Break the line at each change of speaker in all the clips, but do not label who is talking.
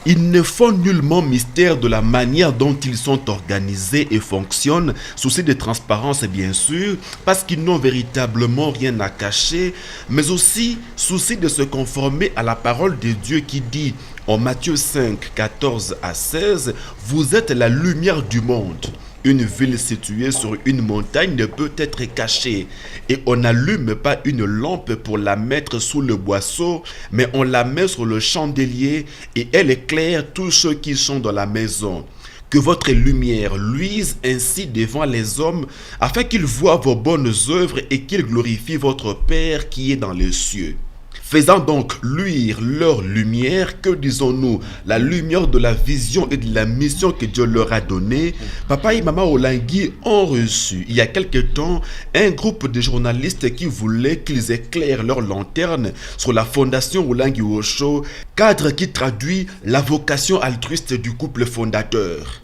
Ils ne font nullement mystère de la manière dont ils sont organisés et fonctionnent, souci de transparence bien sûr, parce qu'ils n'ont véritablement rien à cacher, mais aussi souci de se conformer à la parole de Dieu qui dit en Matthieu 5, 14 à 16, « Vous êtes la lumière du monde ». Une ville située sur une montagne ne peut être cachée et on n'allume pas une lampe pour la mettre sous le boisseau, mais on la met sur le chandelier et elle éclaire tous ceux qui sont dans la maison. Que votre lumière luise ainsi devant les hommes afin qu'ils voient vos bonnes œuvres et qu'ils glorifient votre Père qui est dans les cieux. Faisant donc luire leur lumière, que disons-nous, la lumière de la vision et de la mission que Dieu leur a donnée. Papa et Maman Olangui ont reçu, il y a quelque temps, un groupe de journalistes qui voulaient qu'ils éclairent leur lanterne sur la fondation Olangui Osho, cadre qui traduit la vocation altruiste du couple fondateur.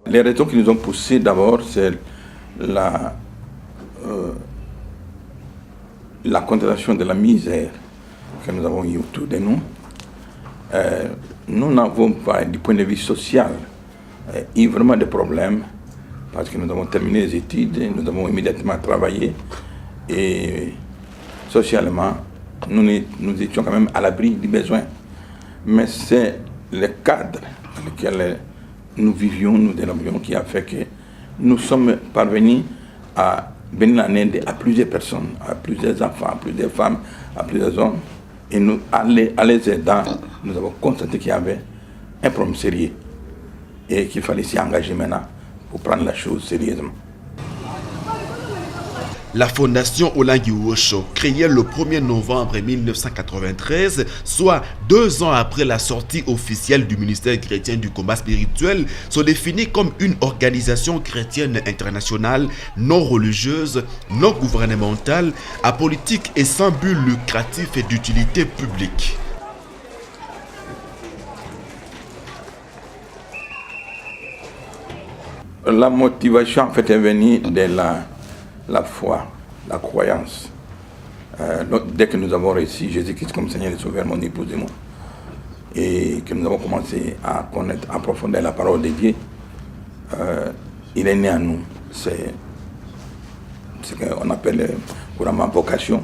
Les raisons qui nous ont poussés d'abord, c'est la constatation de la misère que nous avons eu autour de nous. Nous n'avons pas, du point de vue social, eu vraiment de problèmes parce que nous avons terminé les études, nous avons immédiatement travaillé et socialement, nous étions quand même à l'abri du besoin. Mais c'est le cadre dans lequel nous vivions, nous dénombrions, qui a fait que nous sommes parvenus à venir en aide à plusieurs personnes, à plusieurs enfants, à plusieurs femmes, à plusieurs hommes. Et nous, à les aidant, nous avons constaté qu'il y avait un problème sérieux et qu'il fallait s'y engager maintenant pour prendre la chose sérieusement.
La fondation Olangui Osho, créée le 1er novembre 1993, soit 2 ans après la sortie officielle du ministère chrétien du combat spirituel, se définit comme une organisation chrétienne internationale, non religieuse, non gouvernementale, apolitique et sans but lucratif et d'utilité publique.
La motivation en fait est venue de la foi, la croyance. Dès que nous avons reçu Jésus-Christ comme Seigneur et Sauveur, mon épouse et moi, et que nous avons commencé à connaître en profondeur la parole de Dieu, il est né à nous. C'est ce qu'on appelle couramment vocation,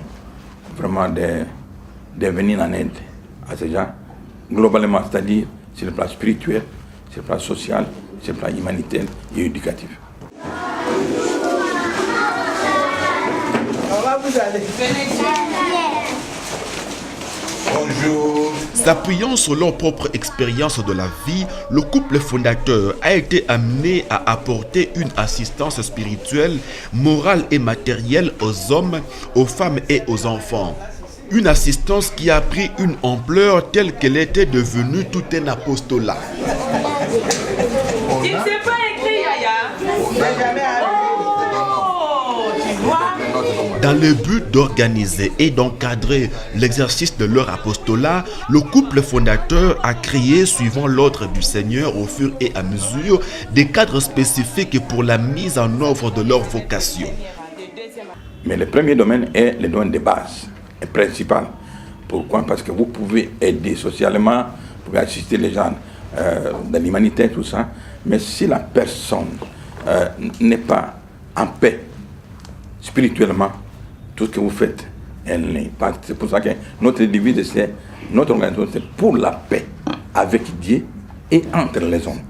vraiment de venir en aide à ces gens, globalement, c'est-à-dire sur le plan spirituel, sur le plan social, sur le plan humanitaire et éducatif.
Bonjour. S'appuyant sur leur propre expérience de la vie, le couple fondateur a été amené à apporter une assistance spirituelle, morale et matérielle aux hommes, aux femmes et aux enfants. Une assistance qui a pris une ampleur telle qu'elle était devenue tout un apostolat.
Tu ne sais pas écrire, Yaya?
Dans le but d'organiser et d'encadrer l'exercice de leur apostolat, le couple fondateur a créé, suivant l'ordre du Seigneur au fur et à mesure, des cadres spécifiques pour la mise en œuvre de leur vocation.
Mais le premier domaine est le domaine de base, et principal. Pourquoi? Parce que vous pouvez aider socialement, vous pouvez assister les gens dans l'humanité, tout ça, mais si la personne n'est pas en paix spirituellement, tout ce que vous faites, elle n'est pas. C'est pour ça que notre devise, notre organisation, c'est pour la paix avec Dieu et entre les hommes.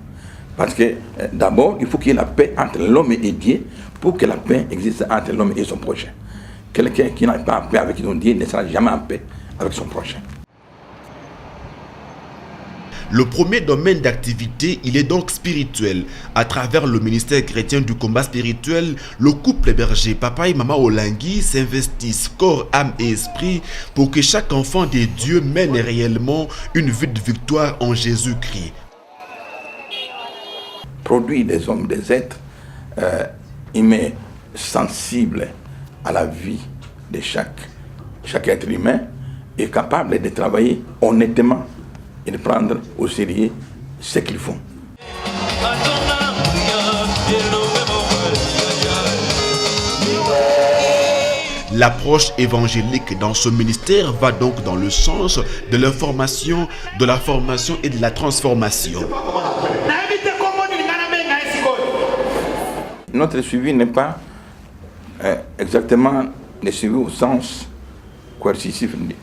Parce que d'abord, il faut qu'il y ait la paix entre l'homme et Dieu pour que la paix existe entre l'homme et son prochain. Quelqu'un qui n'a pas en paix avec son Dieu ne sera jamais en paix avec son prochain.
Le premier domaine d'activité, il est donc spirituel. À travers le ministère chrétien du combat spirituel, le couple berger, papa et maman Olangui, s'investissent corps, âme et esprit pour que chaque enfant de Dieu mène réellement une vie de victoire en Jésus-Christ.
Produire des hommes, des êtres humains sensibles à la vie de chaque être humain et capable de travailler honnêtement et de prendre au sérieux ce qu'ils font.
L'approche évangélique dans ce ministère va donc dans le sens de l'information, de la formation et de la transformation.
Notre suivi n'est pas exactement le suivi au sens coercitif du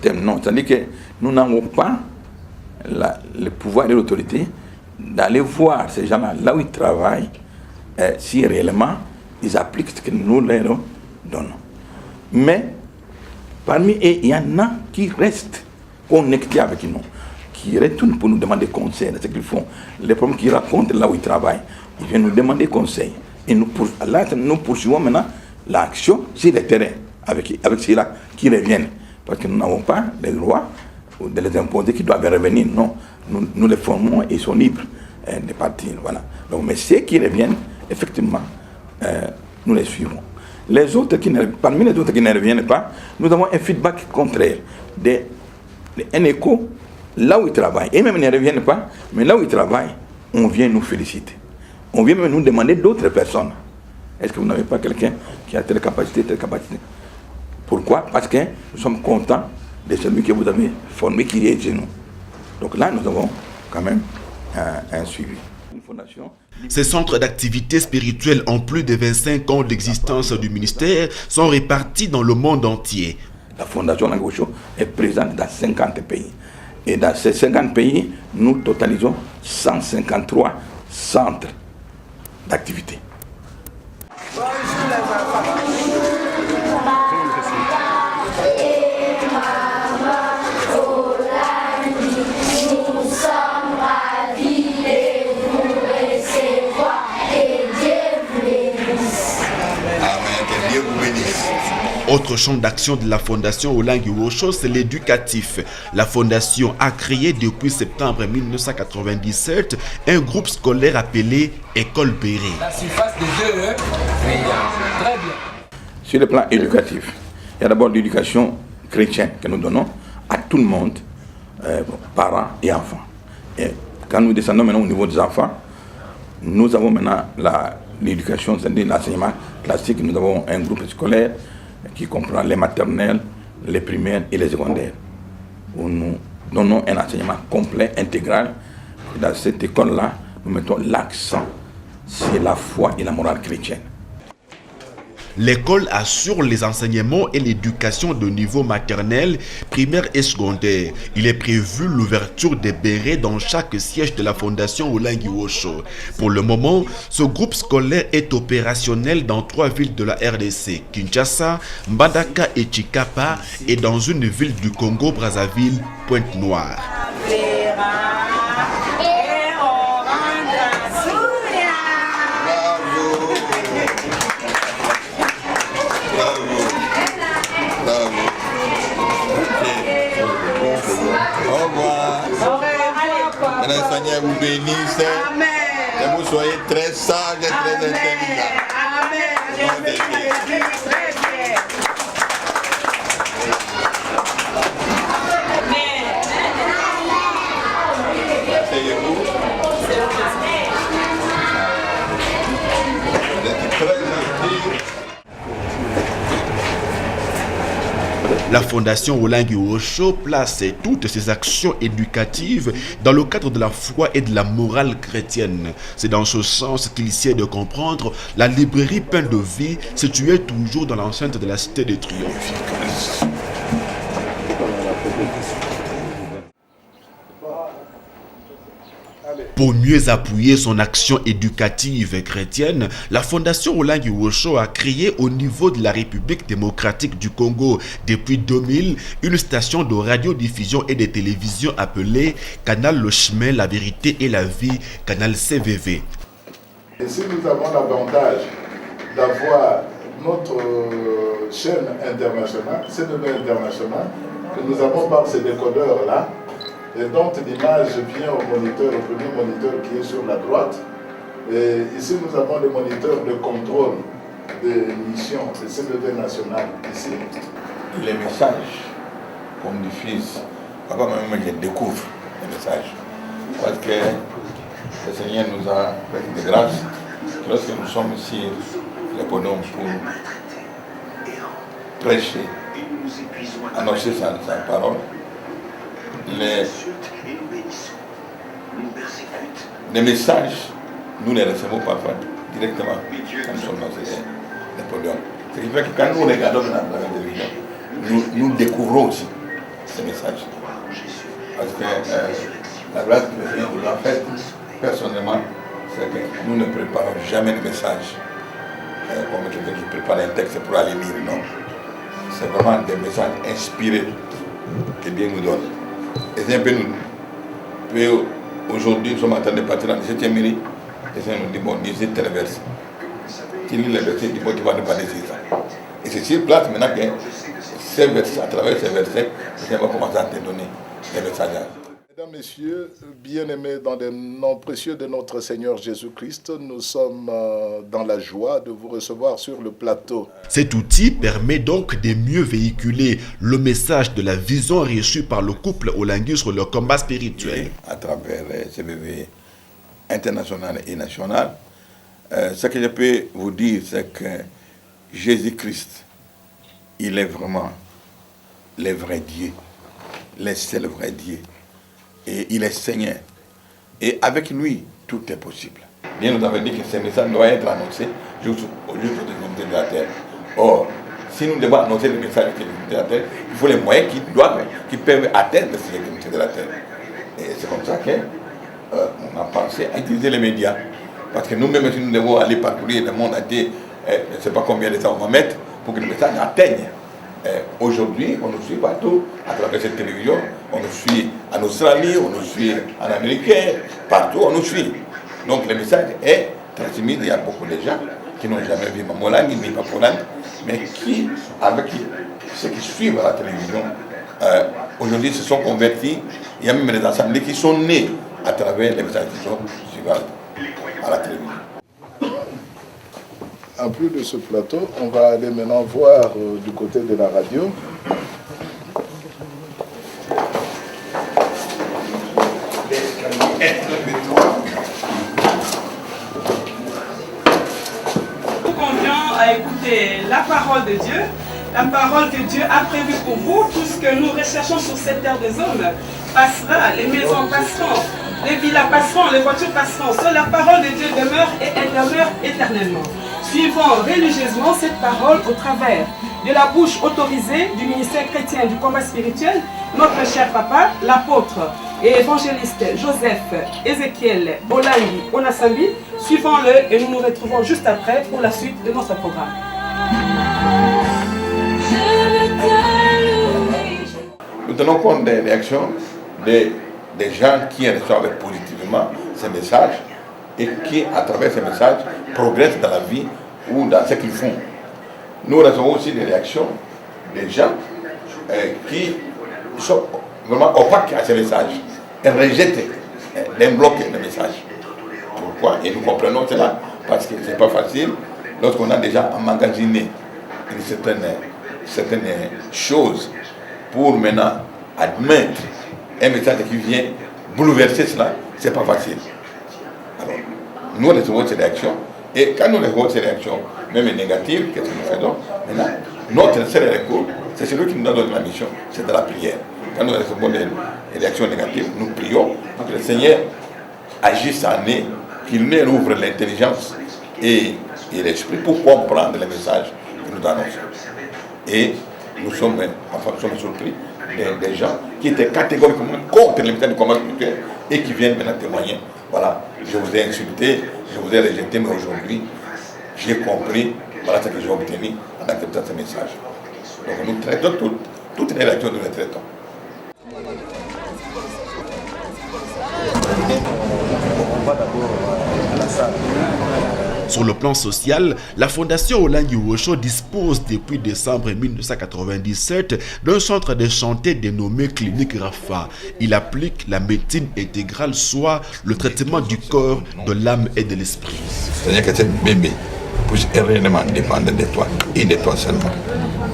terme, non. C'est-à-dire que nous n'avons pas le pouvoir et l'autorité d'aller voir ces gens-là, là où ils travaillent, si réellement ils appliquent ce que nous leur donnons. Mais parmi eux, il y en a qui restent connectés avec nous, qui retournent pour nous demander conseil de ce qu'ils font. Les problèmes qu'ils racontent là où ils travaillent, ils viennent nous demander conseil. Et nous poursuivons maintenant l'action sur le terrain avec ceux-là qui reviennent. Parce que nous n'avons pas le droit de les imposer qui doivent revenir. Non, nous les formons et ils sont libres de partir. Voilà. Donc, mais ceux qui reviennent, effectivement, nous les suivons. Parmi les autres qui ne reviennent pas, nous avons un feedback contraire, un écho là où ils travaillent. Et même ils ne reviennent pas, mais là où ils travaillent, on vient nous féliciter. On vient même nous demander d'autres personnes. Est-ce que vous n'avez pas quelqu'un qui a telle capacité, telle capacité? Pourquoi? Parce que nous sommes contents de celui que vous avez formé qui est chez nous. Donc là, nous avons quand même un suivi. Une fondation.
Ces centres d'activité spirituelle en plus de 25 ans d'existence du ministère sont répartis dans le monde entier.
La Fondation Olangue Osho est présente dans 50 pays. Et dans ces 50 pays, nous totalisons 153 centres d'activité.
Autre champ d'action de la Fondation Olangue Osho, c'est l'éducatif. La Fondation a créé depuis septembre 1997 un groupe scolaire appelé École Béré.
La surface des deux, très bien.
Sur le plan éducatif, il y a d'abord l'éducation chrétienne que nous donnons à tout le monde, parents et enfants. Et quand nous descendons maintenant au niveau des enfants, nous avons maintenant l'éducation, c'est-à-dire l'enseignement classique. Nous avons un groupe scolaire qui comprend les maternelles, les primaires et les secondaires, où nous donnons un enseignement complet, intégral. Dans cette école-là, nous mettons l'accent sur la foi et la morale chrétienne.
L'école assure les enseignements et l'éducation de niveau maternel, primaire et secondaire. Il est prévu l'ouverture des bérets dans chaque siège de la Fondation Olangue Osho. Pour le moment, ce groupe scolaire est opérationnel dans 3 villes de la RDC, Kinshasa, Mbandaka et Chikapa, et dans une ville du Congo, Brazzaville, Pointe-Noire.
Seigneur vous bénisse.
Amen.
Que vous soyez très sages et très intelligents.
Amen. Très bien.
Asseyez-vous. Vous êtes très gentils.
La Fondation Olangue Osho place toutes ses actions éducatives dans le cadre de la foi et de la morale chrétienne. C'est dans ce sens qu'il essaie de comprendre la librairie Pain de Vie située toujours dans l'enceinte de la Cité des Triomphes. Pour mieux appuyer son action éducative chrétienne, la Fondation Olangue Osho a créé au niveau de la République démocratique du Congo depuis 2000 une station de radiodiffusion et de télévision appelée Canal Le Chemin, la Vérité et la Vie, Canal CVV.
Et si nous avons l'avantage d'avoir notre chaîne internationale, CNV internationale, que nous avons par ces décodeurs-là, et dont l'image vient au moniteur, au premier moniteur qui est sur la droite. Et ici, nous avons le moniteur de contrôle de l'émission de CNV national. Ici.
Les messages qu'on diffuse, papa même je découvre les messages. Parce que le Seigneur nous a fait de grâce. Lorsque nous sommes ici, les podiums pour prêcher, annoncer sa parole. Les messages, nous les recevons parfois directement quand nous sommes dans les podiums. Ce qui fait que quand nous regardons dans la télévision, nous découvrons aussi ces messages. Parce que la grâce que le Seigneur nous a faite, personnellement, c'est que nous ne préparons jamais de messages comme quelqu'un qui prépare un texte pour aller lire, non. C'est vraiment des messages inspirés que Dieu nous donne. Et c'est un peu nous. Aujourd'hui, nous sommes en train de partir dans le 17e midi. Et ça nous dit, bon, lisez tel verset. Tu lis le verset, il dit, bon, tu vas ne pas laisser ça. Et c'est sur place maintenant que ces versets, à travers ces versets, le Seigneur va commencer à te donner des messages.
Mesdames, Messieurs, bien-aimés dans les noms précieux de notre Seigneur Jésus-Christ, nous sommes dans la joie de vous recevoir sur le plateau.
Cet outil permet donc de mieux véhiculer le message de la vision reçue par le couple Olangi sur le combat spirituel.
À travers CBV international et national, ce que je peux vous dire, c'est que Jésus-Christ, il est vraiment le vrai Dieu, le seul vrai Dieu. Et il est Seigneur. Et avec lui, tout est possible. Dieu nous avait dit que ce message doit être annoncé jusqu'aux extrémités de la terre. Or, si nous devons annoncer le message aux extrémités de la terre, il faut les moyens qui peuvent atteindre ces extrémités de la terre. Et c'est comme ça qu'on a pensé à utiliser les médias. Parce que nous-mêmes, si nous devons aller parcourir le monde entier, je ne sais pas combien de temps on va mettre pour que le message atteigne. Aujourd'hui, on nous suit partout, à travers cette télévision, on nous suit en Australie, on nous suit en Amérique, partout on nous suit. Donc le message est transmis, il y a beaucoup de gens qui n'ont jamais vu Mamolangi ni Papolangi, mais qui, avec ceux qui suivent la télévision, aujourd'hui se sont convertis. Il y a même des assemblées qui sont nées à travers les messages qui sont suivis à la télévision.
En plus de ce plateau, on va aller maintenant voir du côté de la radio.
Nous convions à écouter la parole de Dieu, la parole que Dieu a prévue pour vous. Tout ce que nous recherchons sur cette terre des hommes passera, les maisons passeront, les villas passeront, les voitures passeront. Seule la parole de Dieu demeure et elle demeure éternellement. Suivons religieusement cette parole au travers de la bouche autorisée du ministère chrétien du combat spirituel, notre cher papa, l'apôtre et évangéliste Joseph Ézéchiel Olangi Onasambi. Suivons-le et nous nous retrouvons juste après pour la suite de notre programme.
Nous tenons compte des réactions des gens qui reçoivent positivement ces messages et qui, à travers ces messages, progressent dans la vie ou dans ce qu'ils font. Nous recevons aussi des réactions des gens qui sont vraiment opaques à ces messages et rejettent, débloquent les messages. Pourquoi? Et nous comprenons cela parce que ce n'est pas facile lorsqu'on a déjà emmagasiné certaines choses pour maintenant admettre un message qui vient bouleverser cela, ce n'est pas facile. Alors, nous recevons ces réactions. Et quand nous recevons ces réactions, même négatives, qu'est-ce que nous faisons? Maintenant, notre seul recours, c'est celui qui nous donne la mission, c'est de la prière. Quand nous recevons des réactions négatives, nous prions pour que le Seigneur agisse en nous, qu'il nous ouvre l'intelligence et l'esprit pour comprendre les messages que nous annonçons. Et nous sommes surpris des gens qui étaient catégoriquement contre les messages du combat spirituel et qui viennent maintenant témoigner. Voilà, je vous ai insulté, je vous ai rejeté, mais aujourd'hui, j'ai compris, voilà ce que j'ai obtenu en acceptant ce message. Donc nous traitons toutes les réactions, nous les traitons.
On va d'abord à la salle.
Sur le plan social, la Fondation Olangi Wosho dispose depuis décembre 1997 d'un centre de santé dénommé Clinique Rafa. Il applique la médecine intégrale, soit le traitement du corps, de l'âme et de l'esprit.
C'est-à-dire que cet bébé puisse réellement dépendre de toi et de toi seulement.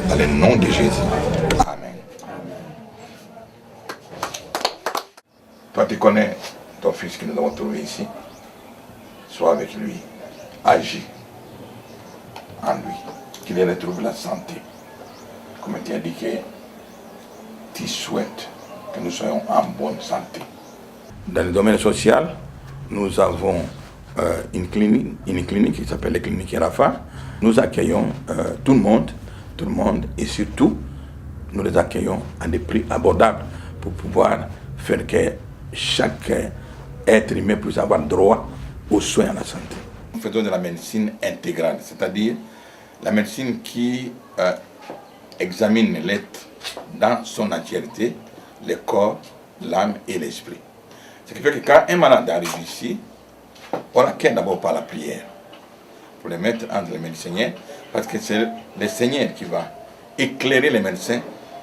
Dans le nom de Jésus. Amen. Toi, tu connais ton fils que nous avons trouvé ici. Sois avec lui. Agis en lui, qu'il retrouve la santé.
comme tu as dit, que tu souhaites que nous soyons en bonne santé. Dans le domaine social, nous avons une clinique qui s'appelle la clinique Rafa. Nous accueillons tout le monde et surtout, nous les accueillons à des prix abordables pour pouvoir faire que chaque être humain puisse avoir droit aux soins à la santé. Nous faisons de la médecine intégrale, c'est-à-dire la médecine qui examine l'être dans son entièreté, le corps, l'âme et l'esprit. Ce qui fait que quand un malade arrive ici, on l'accueille d'abord par la prière, pour le mettre entre les médecins, parce que c'est le Seigneur qui va éclairer les médecins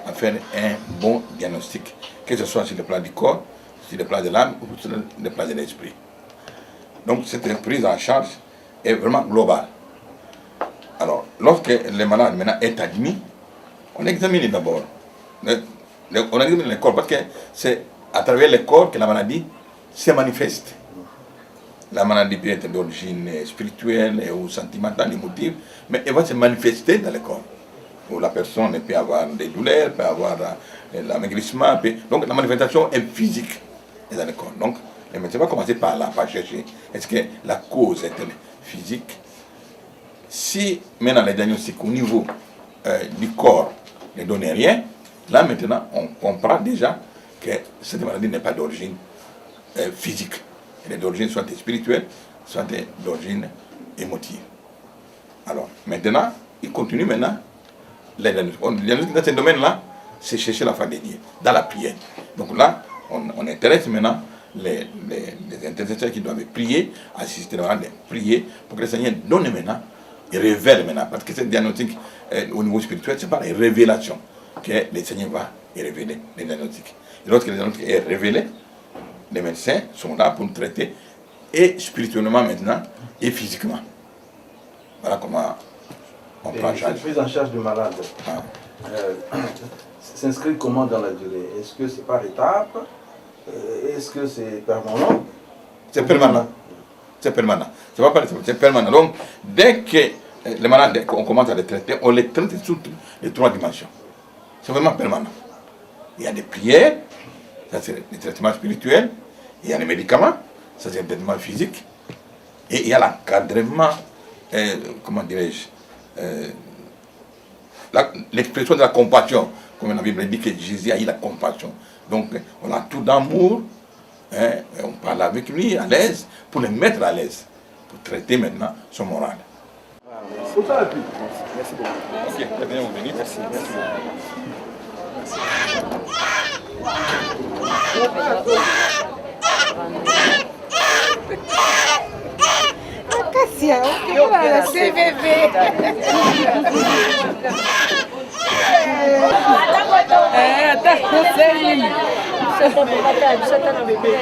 à faire un bon diagnostic, que ce soit sur le plan du corps, sur le plan de l'âme ou sur le plan de l'esprit. Donc cette prise en charge est vraiment globale. Alors, lorsque le malade maintenant est admis, on examine d'abord. On examine le corps parce que c'est à travers le corps que la maladie se manifeste. La maladie peut être d'origine spirituelle ou sentimentale, émotive, mais elle va se manifester dans le corps. Où la personne peut avoir des douleurs, peut avoir l'amaigrissement. Donc la manifestation est physique dans le corps. Donc le médecin va commencer par là, par chercher. Est-ce que la cause est physique? Si maintenant les diagnostics au niveau du corps ne donnent rien, là maintenant on comprend déjà que cette maladie n'est pas d'origine physique. Elle est d'origine soit spirituelle, soit d'origine émotive. Alors maintenant, il continue maintenant. Le diagnostic dans ce domaine-là, c'est chercher la foi de Dieu, dans la prière. Donc là, on intéresse maintenant les intercesseurs qui doivent prier, assister à prier, pour que le Seigneur donne maintenant, et révèle maintenant. Parce que ce diagnostic au niveau spirituel, c'est par les révélations que le Seigneur va révéler les diagnostics. Et lorsque le diagnostic est révélé, les médecins sont là pour nous traiter, et spirituellement maintenant, et physiquement. Voilà comment on prend en charge.
Cette prise en charge du malade s'inscrit comment dans la durée? Est-ce que c'est par étapes? Est-ce que c'est permanent?
C'est permanent. C'est permanent. C'est permanent. Donc, dès que les malades, on commence à les traiter, on les traite sous les 3 dimensions. C'est vraiment permanent. Il y a des prières, ça c'est les traitements spirituels, il y a les médicaments, ça c'est le traitement physique, et il y a l'encadrement, comment dirais-je, l'expression de la compassion, comme la Bible dit que Jésus a eu la compassion. Donc on a tout d'amour, on parle avec lui à l'aise, pour le mettre à l'aise, pour traiter maintenant son moral.
Merci beaucoup.
Ok, très bien, vous venez. Merci.
Cássia, olha, você bebê. Tá com você, Você tá no bebê.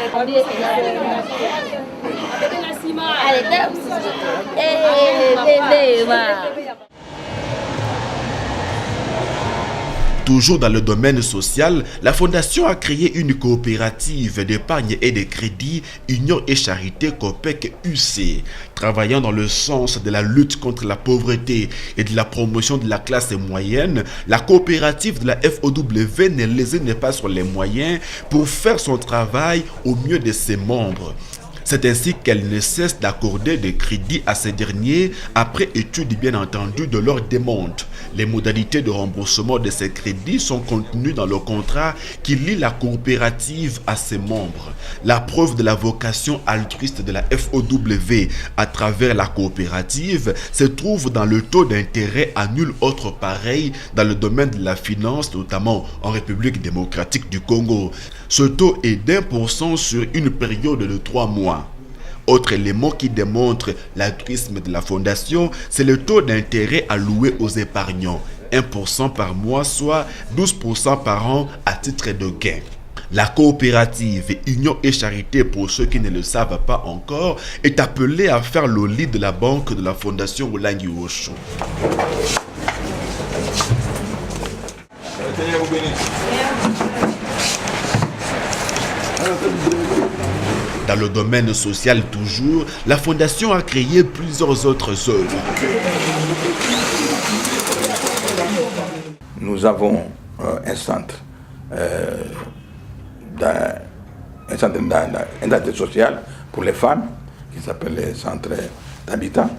Toujours dans le domaine social, la Fondation a créé une coopérative d'épargne et de crédit Union et Charité COPEC UC, travaillant dans le sens de la lutte contre la pauvreté et de la promotion de la classe moyenne. La coopérative de la FOW ne lésine pas sur les moyens pour faire son travail au mieux de ses membres. C'est ainsi qu'elle ne cesse d'accorder des crédits à ces derniers après étude bien entendu de leur demande. Les modalités de remboursement de ces crédits sont contenues dans le contrat qui lie la coopérative à ses membres. La preuve de la vocation altruiste de la FOW à travers la coopérative se trouve dans le taux d'intérêt à nul autre pareil dans le domaine de la finance, notamment en République démocratique du Congo. Ce taux est d'1% sur une période de 3 mois. Autre élément qui démontre l'altruisme de la fondation, c'est le taux d'intérêt alloué aux épargnants, 1% par mois, soit 12% par an à titre de gain. La coopérative Union et Charité, pour ceux qui ne le savent pas encore, est appelée à faire le lit de la banque de la fondation Olangi Osho. Dans le domaine social toujours, la Fondation a créé plusieurs autres œuvres.
Nous nous avons un centre social pour les femmes, qui s'appelle le centre d'habitat.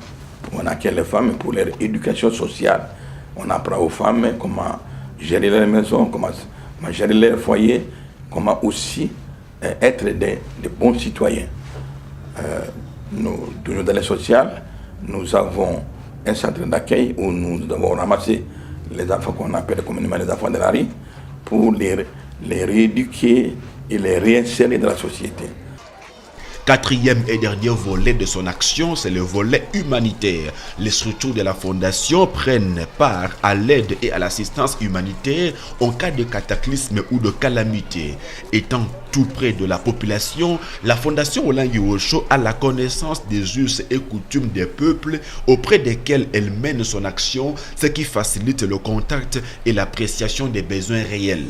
On accueille les femmes pour leur éducation sociale. On apprend aux femmes comment gérer leur maison, comment gérer leur foyer, comment aussi être des bons citoyens. Dans les social, nous avons un centre d'accueil où nous avons ramassé les enfants qu'on appelle communément les enfants de la rue pour les rééduquer et les réinsérer dans la société.
Quatrième et dernier volet de son action, c'est le volet humanitaire. Les structures de la Fondation prennent part à l'aide et à l'assistance humanitaire en cas de cataclysme ou de calamité. Étant tout près de la population, la Fondation Olengi Osho a la connaissance des us et coutumes des peuples auprès desquels elle mène son action, ce qui facilite le contact et l'appréciation des besoins réels.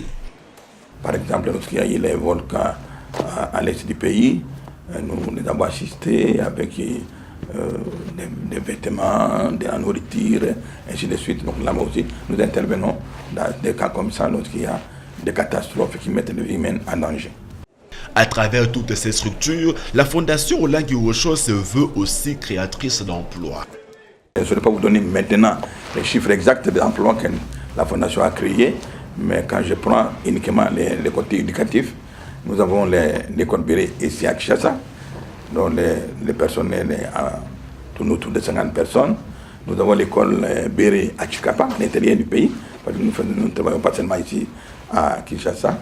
Par exemple, lorsqu'il y a eu les volcans à l'est du pays, nous les avons assistés avec des vêtements, de la nourriture, ainsi de suite. Donc là aussi, nous intervenons dans des cas comme ça, lorsqu'il y a des catastrophes qui mettent les vies humaines en danger.
À travers toutes ces structures, la Fondation Olengi Osho se veut aussi créatrice d'emplois.
Je ne saurais pas vous donner maintenant les chiffres exacts des emplois que la Fondation a créés, mais quand je prends uniquement les côtés éducatifs, nous avons l'école Béré ici à Kinshasa, dont les personnels tournent autour de 50 personnes. Nous avons l'école Béré à Chikapa, à l'intérieur du pays, parce que nous ne travaillons pas seulement ici à Kinshasa.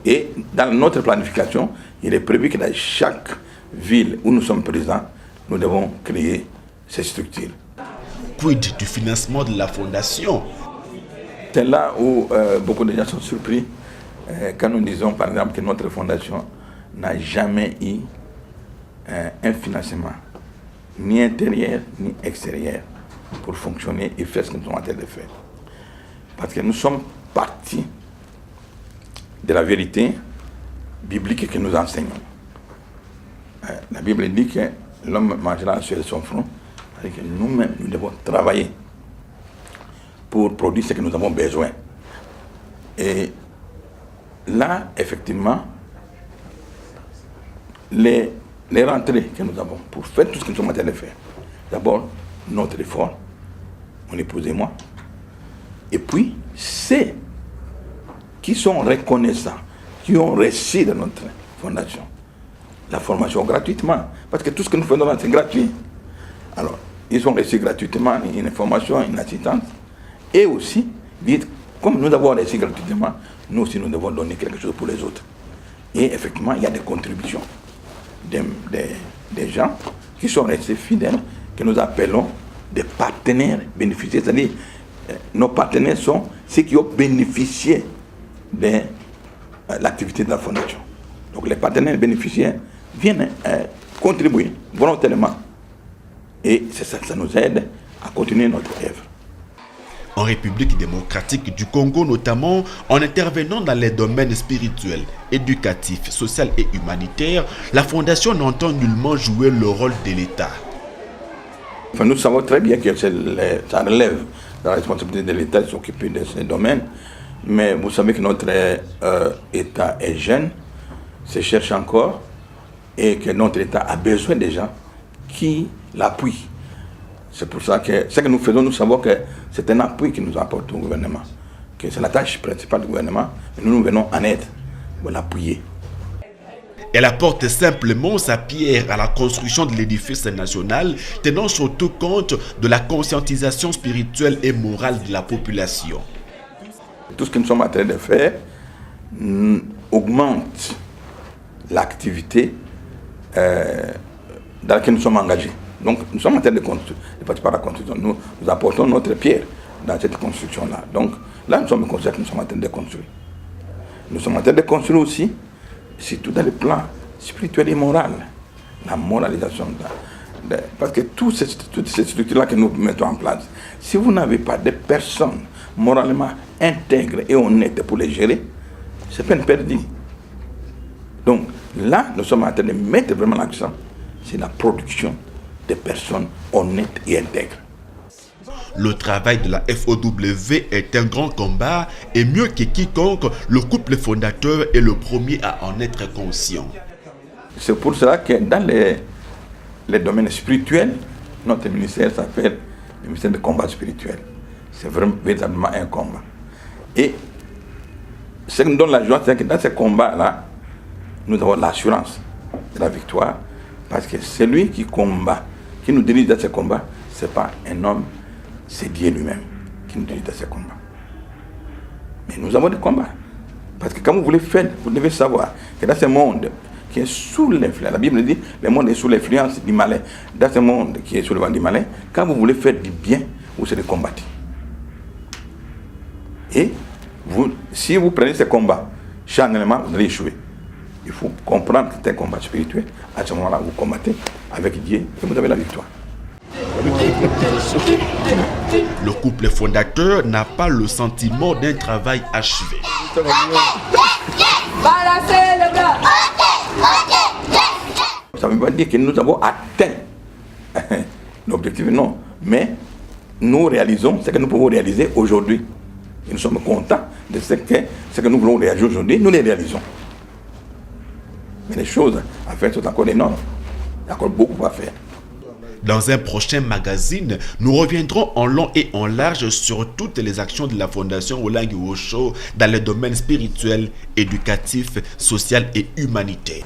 Et dans notre planification, il est prévu que dans chaque ville où nous sommes présents, nous devons créer ces structures.
Quid du financement de la Fondation?
C'est là où beaucoup de gens sont surpris. Quand nous disons par exemple que notre fondation n'a jamais eu un financement, ni intérieur ni extérieur, pour fonctionner et faire ce que nous sommes en train de faire. Parce que nous sommes partis de la vérité biblique que nous enseignons. La Bible dit que l'homme mangera sur son front, c'est-à-dire que nous-mêmes, nous devons travailler pour produire ce que nous avons besoin. Et là, effectivement, les rentrées que nous avons pour faire tout ce que nous sommes en train de faire. D'abord, notre effort, mon épouse et moi. Et puis, ceux qui sont reconnaissants, qui ont reçu de notre fondation la formation gratuitement. Parce que tout ce que nous faisons là, c'est gratuit. Alors, ils ont reçu gratuitement une formation, une assistance. Et aussi, comme nous avons reçu gratuitement, nous aussi, nous devons donner quelque chose pour les autres. Et effectivement, il y a des contributions des gens qui sont restés fidèles, que nous appelons des partenaires bénéficiaires. C'est-à-dire, nos partenaires sont ceux qui ont bénéficié de l'activité de la Fondation. Donc les partenaires bénéficiaires viennent contribuer volontairement. Et ça nous aide à continuer notre œuvre.
En République démocratique du Congo notamment, en intervenant dans les domaines spirituels, éducatifs, social et humanitaires, la Fondation n'entend nullement jouer le rôle de l'État.
Enfin, nous savons très bien que ça relève de la responsabilité de l'État de s'occuper de ces domaines, mais vous savez que notre État est jeune, se cherche encore, et que notre État a besoin des gens qui l'appuient. C'est pour ça que ce que nous faisons, nous savons que c'est un appui que nous apporte au gouvernement, que c'est la tâche principale du gouvernement, mais nous venons en aide pour l'appuyer.
Elle apporte simplement sa pierre à la construction de l'édifice national, tenant surtout compte de la conscientisation spirituelle et morale de la population.
Tout ce que nous sommes en train de faire augmente l'activité dans laquelle nous sommes engagés. Donc nous sommes en train de participer à la construction. Nous apportons notre pierre dans cette construction-là. Donc là, nous sommes conscients que nous sommes en train de construire. Nous sommes en train de construire aussi, surtout dans le plan spirituel et moral, la moralisation. Parce que toutes ces structures-là que nous mettons en place, si vous n'avez pas de personnes moralement intègres et honnêtes pour les gérer, c'est peine perdue. Donc là, nous sommes en train de mettre vraiment l'accent sur la production des personnes honnêtes et intègres.
Le travail de la FOW est un grand combat et mieux que quiconque, le couple fondateur est le premier à en être conscient.
C'est pour cela que dans les domaines spirituels, notre ministère s'appelle le ministère de combat spirituel. C'est vraiment véritablement un combat. Et ce qui nous donne la joie, c'est que dans ce combat-là, nous avons l'assurance de la victoire, parce que celui qui combat, qui nous dirige dans ce combat, ce n'est pas un homme, c'est Dieu lui-même qui nous dirige dans ce combat. Mais nous avons des combats. Parce que quand vous voulez faire, vous devez savoir que dans ce monde qui est sous l'influence, la Bible dit, le monde est sous l'influence du malin. Dans ce monde qui est sous le vent du malin, quand vous voulez faire du bien, vous serez combattu. Et si vous prenez ce combat, charnellement, vous allez échouer. Il faut comprendre que c'est un combat spirituel. À ce moment-là, vous combattez avec Dieu et vous avez la victoire.
Le couple fondateur n'a pas le sentiment d'un travail achevé.
Ça ne veut pas dire que nous avons atteint l'objectif, non. Mais nous réalisons ce que nous pouvons réaliser aujourd'hui. Et nous sommes contents de ce que nous voulons réaliser aujourd'hui, nous les réalisons. Mais les choses à faire sont encore énormes. Il y a encore beaucoup à faire.
Dans un prochain magazine, nous reviendrons en long et en large sur toutes les actions de la Fondation Olangi Osho dans les domaines spirituels, éducatifs, social et humanitaire.